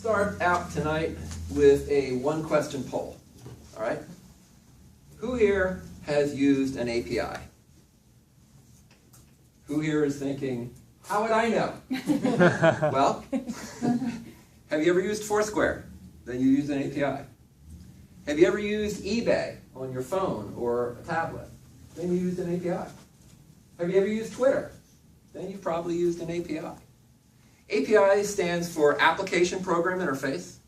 start out tonight with a one-question poll. All right? Who here has used an API? Who here is thinking, how would I know? Well, have you ever used Foursquare? Then you use an API. Have you ever used eBay on your phone or a tablet? Then you used an API. Have you ever used Twitter? Then you probably used an API. API stands for Application Program Interface,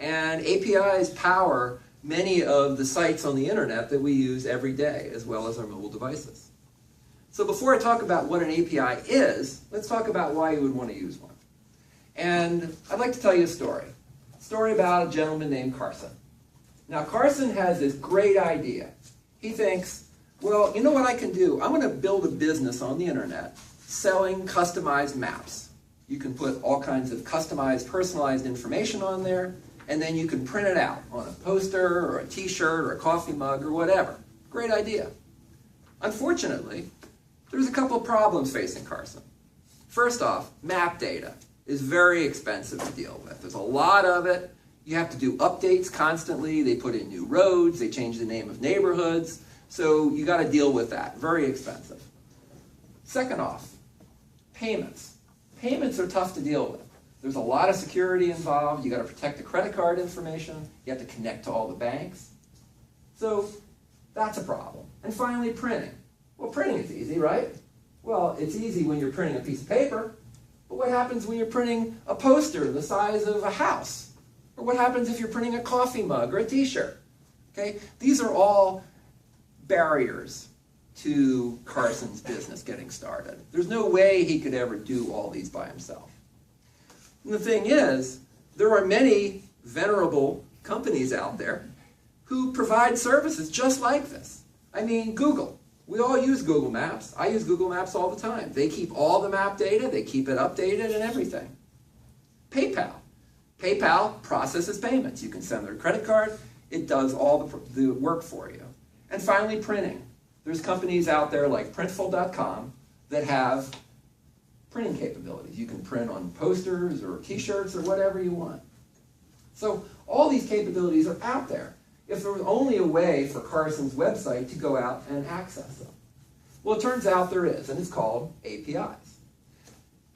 and APIs power many of the sites on the internet that we use every day, as well as our mobile devices. So before I talk about what an API is, let's talk about why you would want to use one. And I'd like to tell you a story. A story about a gentleman named Carson. Now Carson has this great idea. He thinks, well, you know what I can do? I'm going to build a business on the internet selling customized maps. You can put all kinds of customized, personalized information on there, and then you can print it out on a poster or a t-shirt or a coffee mug or whatever. Great idea. Unfortunately, there's a couple of problems facing Carson. First off, map data is very expensive to deal with. There's a lot of it. You have to do updates constantly. They put in new roads. They change the name of neighborhoods. So you got to deal with that. Very expensive. Second off, payments. Payments are tough to deal with. There's a lot of security involved. You got to protect the credit card information. You have to connect to all the banks. So that's a problem. And finally, printing. Well, printing is easy, right? Well, it's easy when you're printing a piece of paper. But what happens when you're printing a poster the size of a house? Or what happens if you're printing a coffee mug or a t-shirt? Okay? These are all barriers to Carson's business getting started. There's no way he could ever do all these by himself. And the thing is, there are many venerable companies out there who provide services just like this. I mean, Google. We all use Google Maps. I use Google Maps all the time. They keep all the map data. They keep it updated and everything. PayPal. PayPal processes payments. You can send their credit card. It does all the work for you. And finally, printing. There's companies out there like Printful.com that have printing capabilities. You can print on posters or t-shirts or whatever you want. So all these capabilities are out there. If there was only a way for Carson's website to go out and access them. Well, it turns out there is, and it's called APIs.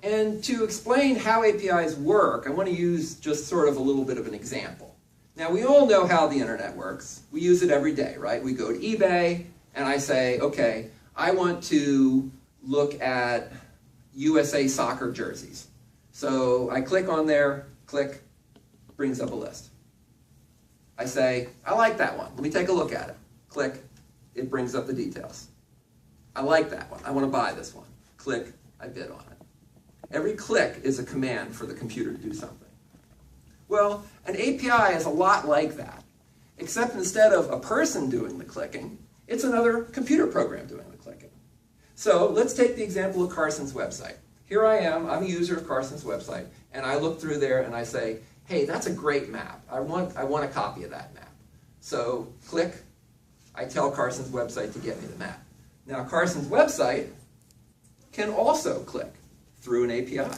And to explain how APIs work, I want to use just sort of a little bit of an example. Now, we all know how the internet works. We use it every day, right? We go to eBay, and I say, okay, I want to look at USA soccer jerseys. So I click on there, click, brings up a list. I say, I like that one. Let me take a look at it. Click, it brings up the details. I like that one. I want to buy this one. Click, I bid on it. Every click is a command for the computer to do something. Well, an API is a lot like that, except instead of a person doing the clicking, it's another computer program doing the clicking. So let's take the example of Carson's website. Here I am, I'm a user of Carson's website, and I look through there and I say, hey, that's a great map. I want a copy of that map. So click, I tell Carson's website to get me the map. Now Carson's website can also click through an API.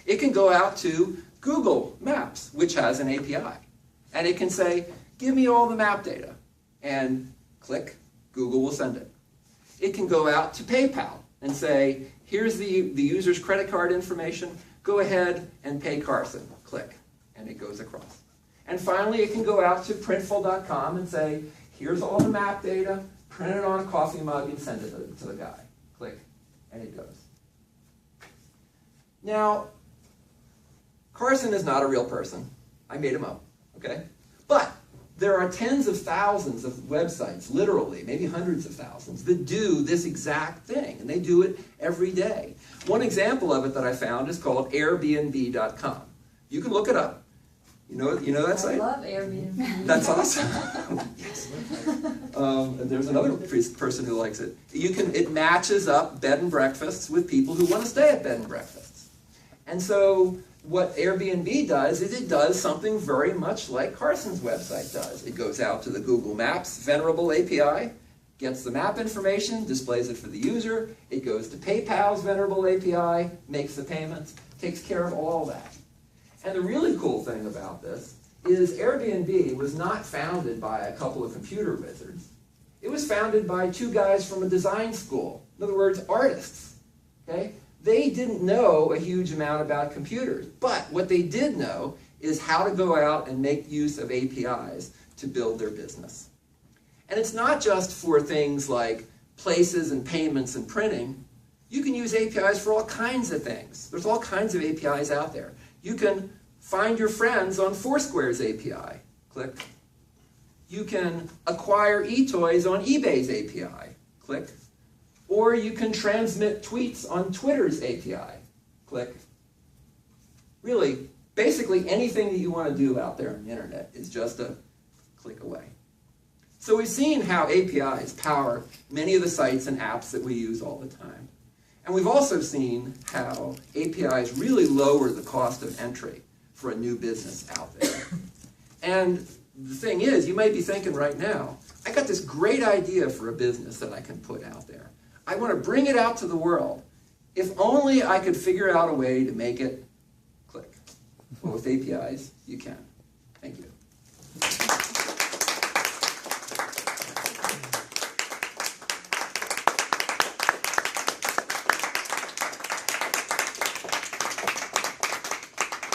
It can go out to Google Maps, which has an API. And it can say, give me all the map data. And click, Google will send it. It can go out to PayPal and say, here's the user's credit card information. Go ahead and pay Carson. Click. And it goes across. And finally, it can go out to Printful.com and say, here's all the map data, print it on a coffee mug and send it to the guy. Click, and it goes. Now, Carson is not a real person. I made him up, okay? But there are tens of thousands of websites, literally, maybe hundreds of thousands, that do this exact thing, and they do it every day. One example of it that I found is called Airbnb.com. You can look it up. You know that site? I love Airbnb. That's awesome. Yes. And there's another person who likes it. It matches up bed and breakfasts with people who want to stay at bed and breakfasts. And so what Airbnb does is it does something very much like Carson's website does. It goes out to the Google Maps venerable API, gets the map information, displays it for the user. It goes to PayPal's venerable API, makes the payments, takes care of all that. And the really cool thing about this is Airbnb was not founded by a couple of computer wizards. It was founded by two guys from a design school. In other words, artists. Okay? They didn't know a huge amount about computers, but what they did know is how to go out and make use of APIs to build their business. And it's not just for things like places and payments and printing. You can use APIs for all kinds of things. There's all kinds of APIs out there. You can find your friends on Foursquare's API. Click. You can acquire e-toys on eBay's API. Click. Or you can transmit tweets on Twitter's API. Click. Really, basically anything that you want to do out there on the internet is just a click away. So we've seen how APIs power many of the sites and apps that we use all the time. And we've also seen how APIs really lower the cost of entry for a new business out there. And the thing is, you might be thinking right now, I got this great idea for a business that I can put out there. I want to bring it out to the world. If only I could figure out a way to make it click. Well, with APIs, you can. Thank you.